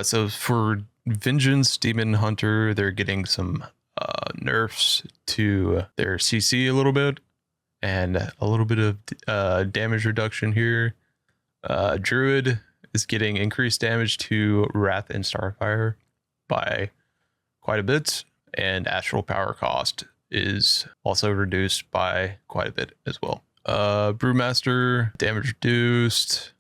So for Vengeance Demon Hunter, they're getting some nerfs to their CC a little bit, and a little bit of damage reduction here. Druid is getting increased damage to Wrath and Starfire by quite a bit, and Astral Power cost is also reduced by quite a bit as well. Brewmaster, damage reduced,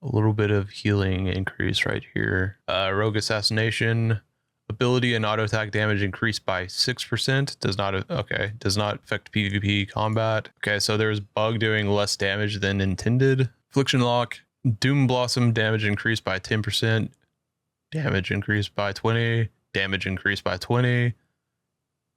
a little bit of healing increase right here. Rogue Assassination, ability and auto attack damage increased by 6%. Does not affect PvP combat. Okay, so there's bug doing less damage than intended. Affliction Lock, Doom Blossom, damage increased by 10%. Damage increased by 20. Damage increased by 20.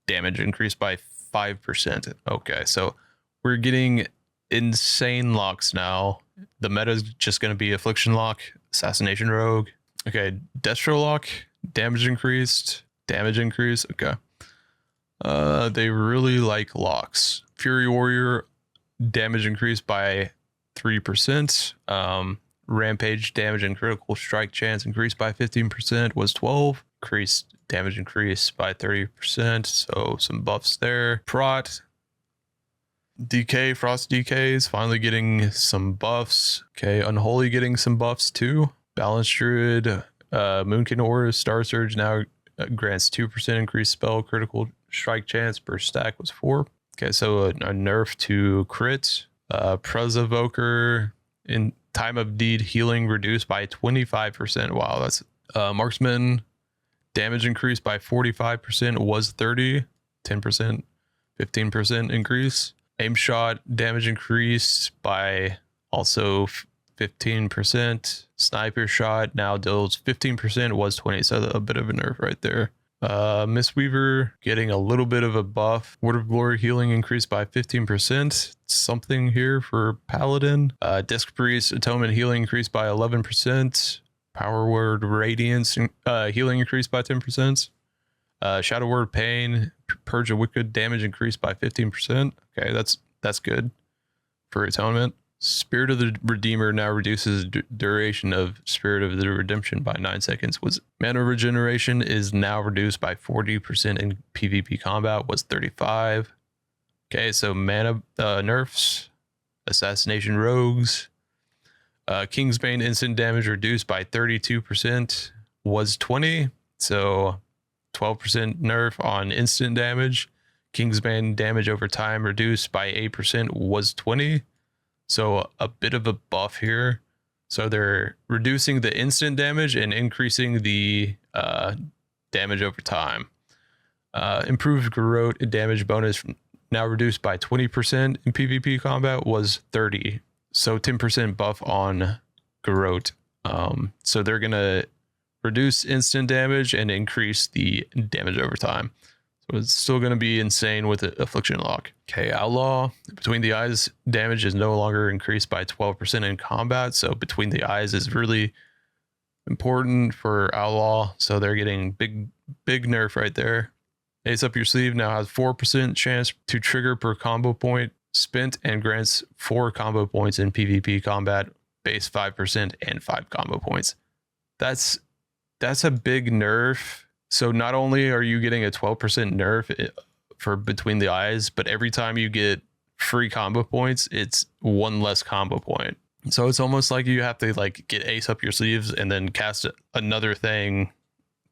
Damage increased by 5%. Okay, so we're getting insane locks now. The meta is just going to be Affliction Lock, Assassination Rogue. Okay, Destro Lock, damage increased, damage increase. Okay. They really like locks. Fury Warrior, damage increased by 3%. Rampage damage and critical strike chance increased by 15%, was 12. Increased damage increased by 30%, so some buffs there. Prot, DK, Frost DK is finally getting some buffs. Okay, Unholy getting some buffs too. Balanced Druid, Moonkin Aura, Star Surge now grants 2% increased spell critical strike chance per stack, was 4. Okay, so a nerf to crit. Prez Evoker in time of deed healing reduced by 25%. Wow, that's Marksman damage increased by 45%, was 30. 10%, 15% increase. Aim shot damage increased by also 15%. Sniper shot now deals 15%, was 20. So a bit of a nerf right there. Mistweaver getting a little bit of a buff. Word of Glory healing increased by 15%. Something here for Paladin. Disc Priest Atonement healing increased by 11%. Power Word Radiance healing increased by 10%. Shadow Word Pain, Purge of Wicked damage increased by 15%. Okay, that's good for Atonement. Spirit of the Redeemer now reduces duration of Spirit of the Redemption by 9 seconds. Mana regeneration is now reduced by 40% in PvP combat, was 35. Okay, so mana nerfs, Assassination Rogues. Kingsbane instant damage reduced by 32%, was 20. So 12% nerf on instant damage. Kingsbane damage over time reduced by 8%, was 20. So a bit of a buff here. So they're reducing the instant damage and increasing the damage over time. Improved Garrote damage bonus now reduced by 20% in PvP combat, was 30. So 10% buff on Garrote. So they're going to reduce instant damage and increase the damage over time. So it's still going to be insane with the Affliction Lock. Okay, Outlaw, Between the Eyes damage is no longer increased by 12% in combat. So Between the Eyes is really important for Outlaw. So they're getting big nerf right there. Ace Up Your Sleeve now has 4% chance to trigger per combo point spent and grants 4 combo points in PvP combat, base 5% and 5 combo points. That's a big nerf. So not only are you getting a 12% nerf for Between the Eyes, but every time you get free combo points, it's 1 less combo point. So it's almost like you have to like get Ace Up Your Sleeves and then cast another thing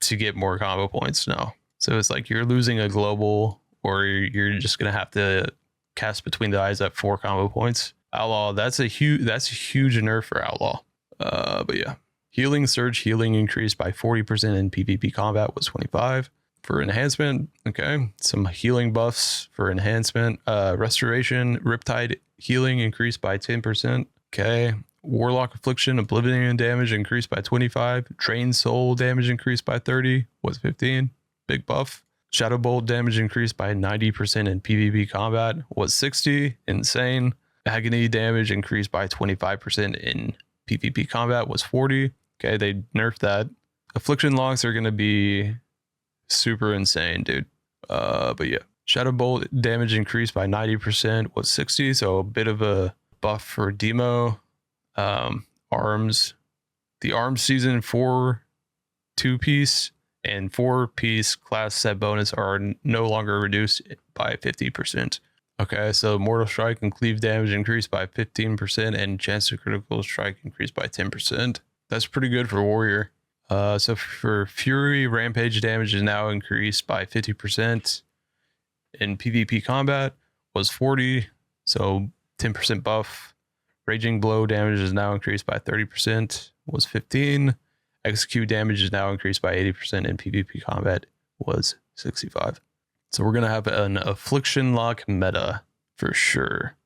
to get more combo points now. So it's like you're losing a global, or you're just gonna have to cast Between the Eyes at 4 combo points. Outlaw, that's a huge nerf for Outlaw. But yeah. Healing Surge healing increased by 40% in PvP combat, was 25. For enhancement, okay, some healing buffs for enhancement. Restoration, Riptide healing increased by 10%. Okay. Warlock Affliction, Oblivion damage increased by 25. Drain Soul damage increased by 30, was 15. Big buff. Shadow Bolt damage increased by 90% in PvP combat, was 60. Insane. Agony damage increased by 25% in PvP combat, was 40. Okay, they nerfed that. Affliction locks are going to be super insane, dude. But yeah. Shadow Bolt damage increased by 90%, was 60. So a bit of a buff for Demo. Arms The Arms Season 4 2-piece and 4-piece class set bonus are no longer reduced by 50%. Okay, so Mortal Strike and Cleave damage increased by 15% and chance to critical strike increased by 10%. That's pretty good for Warrior. So for Fury, Rampage damage is now increased by 50%. In PvP combat was 40, so 10% buff. Raging Blow damage is now increased by 30%, was 15. Execute damage is now increased by 80%, and PvP combat was 65. So we're going to have an Affliction Lock meta for sure.